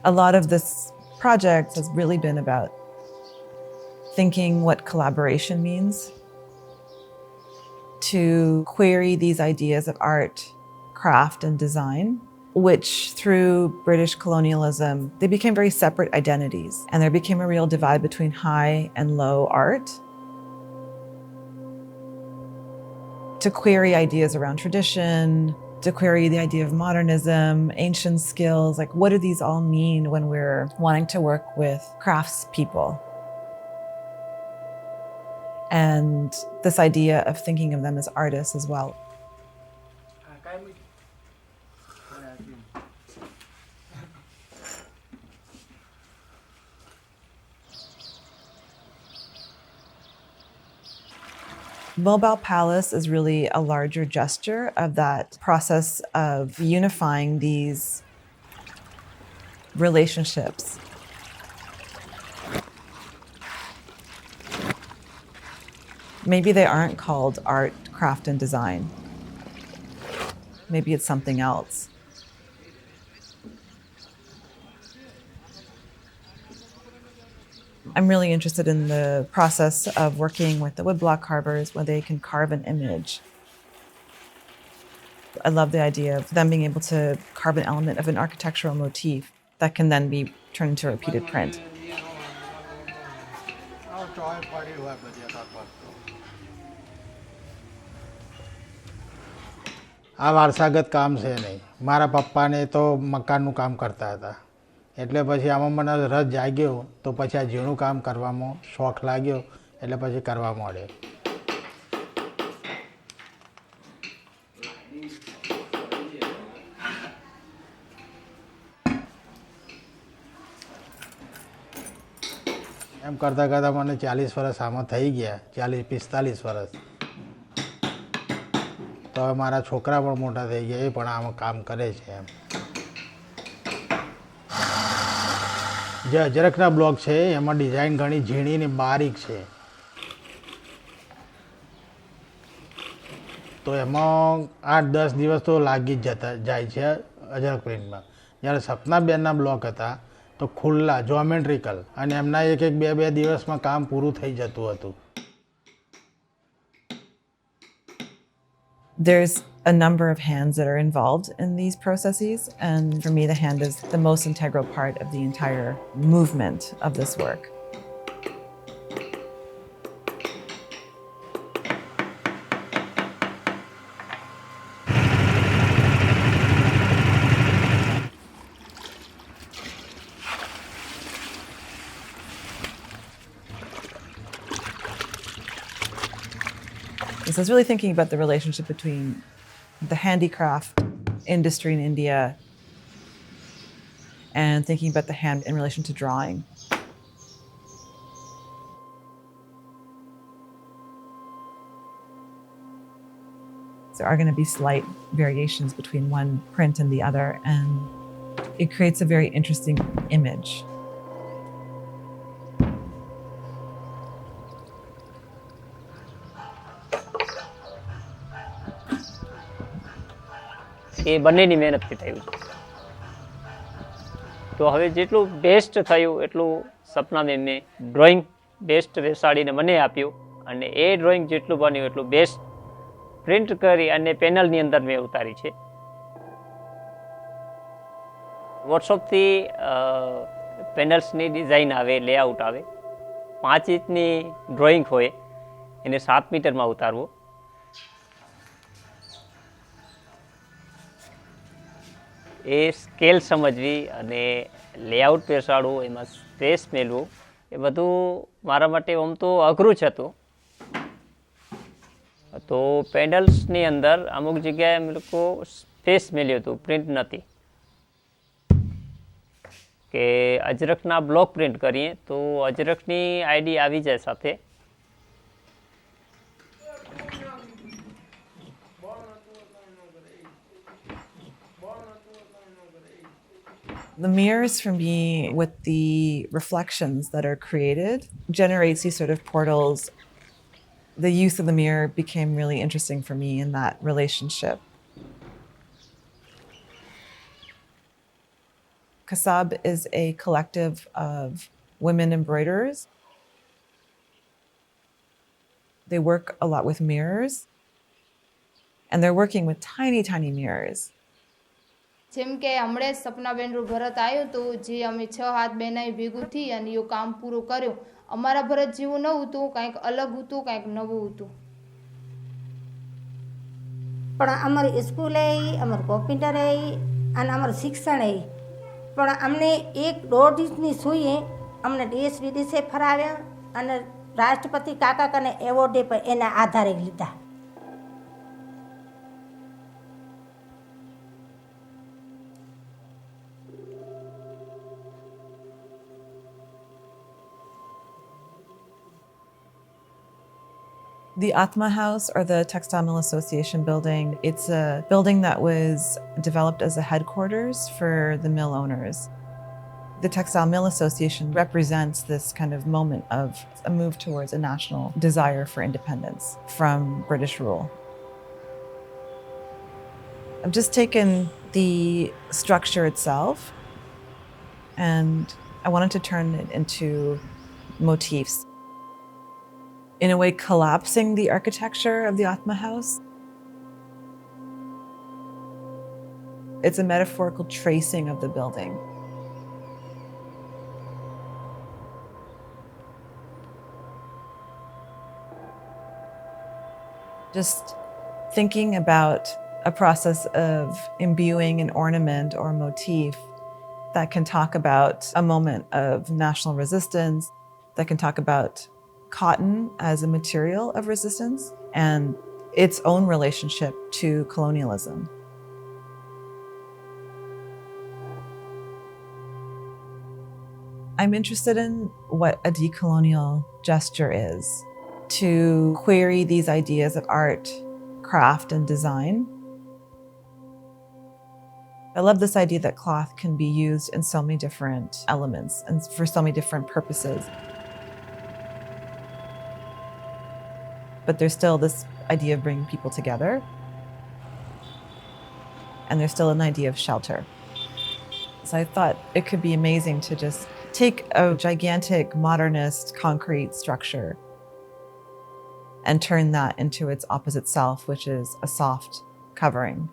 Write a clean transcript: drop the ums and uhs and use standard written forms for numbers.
A lot of this project has really been about thinking what collaboration means, to query these ideas of art, craft, and design, which through British colonialism, they became very separate identities. And there became a real divide between high and low art. To query ideas around tradition, to query the idea of modernism, ancient skills, like what do these all mean when we're wanting to work with craftspeople? And this idea of thinking of them as artists as well. MobilePalace is really a larger gesture of that process of unifying these relationships. Maybe they aren't called art, craft, and design. Maybe it's something else. I'm really interested in the process of working with the woodblock carvers where they can carve an image. I love the idea of them being able to carve an element of an architectural motif that can then be turned into a repeated print. આ વારસાગત કામ છે નહીં. મારા પપ્પાને તો મકાનનું કામ કરતા હતા, એટલે પછી આમાં મને રસ જાગ્યો, તો પછી આ ઝીણું કામ કરવામાં શોખ લાગ્યો, એટલે પછી કરવા માંડ્યો. એમ કરતાં કરતાં મને 40 વર્ષ આમાં થઈ ગયા, 40-45 વર્ષ. તો હવે મારા છોકરા પણ મોટા થઈ ગયા, એ પણ આમાં કામ કરે છે. એમ જે અજરખના બ્લોક છે એમાં ડિઝાઇન ઘણી ઝીણી ને બારીક છે, તો એમાં 8-10 દિવસ તો લાગી જ જાય છે અજરખ પ્રિન્ટમાં. જ્યારે સપનાબેનના બ્લોક હતા તો ખુલ્લા જોમેટ્રિકલ, અને એમના 1-2 દિવસમાં કામ પૂરું થઈ જતું હતું. There's a number of hands that are involved in these processes, and for me, the hand is the most integral part of the entire movement of this work. So it's really thinking about the relationship between the handicraft industry in India and thinking about the hand in relation to drawing. There are going to be slight variations between one print and the other, and it creates a very interesting image. એ બંનેની મહેનતથી થયું છે. તો હવે જેટલું best થયું એટલું સપના મેમને drawing best બેસાડીને મને આપ્યું, અને એ ડ્રોઈંગ જેટલું બન્યું એટલું બેસ્ટ પ્રિન્ટ કરી અને પેનલની અંદર મેં ઉતારી છે. વોટ્સઅપથી પેનલ્સની ડિઝાઇન આવે, લેઆઉટ આવે. 5 ઇંચની ડ્રોઈંગ હોય એને 7 મીટરમાં ઉતારવો. એ સ્કેલ સમજવી અને લેઆઉટ બેસાડવું, એમાં સ્પેસ મેળવું, એ બધું મારા માટે આમ તો અઘરું જ હતું. તો પેનલ્સની અંદર અમુક જગ્યાએ અમે લોકો સ્પેસ મેળ્યું હતું, પ્રિન્ટ નથી. કે અજરખના બ્લોક પ્રિન્ટ કરીએ તો અજરખની આઈડી આવી જાય સાથે. The mirrors for me, with the reflections that are created, generates these sort of portals. The use of the mirror became really interesting for me in that relationship. Kasab is a collective of women embroiderers. They work a lot with mirrors, and they're working with tiny, tiny mirrors. જેમ કે હમણાં સપનાબેનનું ભરત આવ્યું હતું, જે અમે 6 હાથ બેનાઈ ભેગું થઈ અને એ કામ પૂરું કર્યું. અમારા ભરત જેવું ન હતું, કંઈક અલગ હતું, કંઈક નવું હતું. પણ અમારી સ્કૂલે અમારું કોમ્પ્યુટરે અને અમારું શિક્ષણે પણ અમને 1-1.5 ઇંચની સૂઈએ અમને દેશ વિદેશે ફરાવ્યા અને રાષ્ટ્રપતિ કાકા કને એવોર્ડે પણ એના આધારે લીધા. The Atma House, or the Textile Mill Association building, it's a building that was developed as a headquarters for the mill owners. The Textile Mill Association represents this kind of moment of a move towards a national desire for independence from British rule. I've just taken the structure itself and I wanted to turn it into motifs. In a way, collapsing the architecture of the Atma House. It's a metaphorical tracing of the building. Just thinking about a process of imbuing an ornament or a motif that can talk about a moment of national resistance, that can talk about cotton as a material of resistance and its own relationship to colonialism. I'm interested in what a decolonial gesture is, to query these ideas of art, craft, and design. I love this idea that cloth can be used in so many different elements and for so many different purposes. But there's still this idea of bringing people together. And there's still an idea of shelter. So I thought it could be amazing to just take a gigantic modernist concrete structure and turn that into its opposite self, which is a soft covering.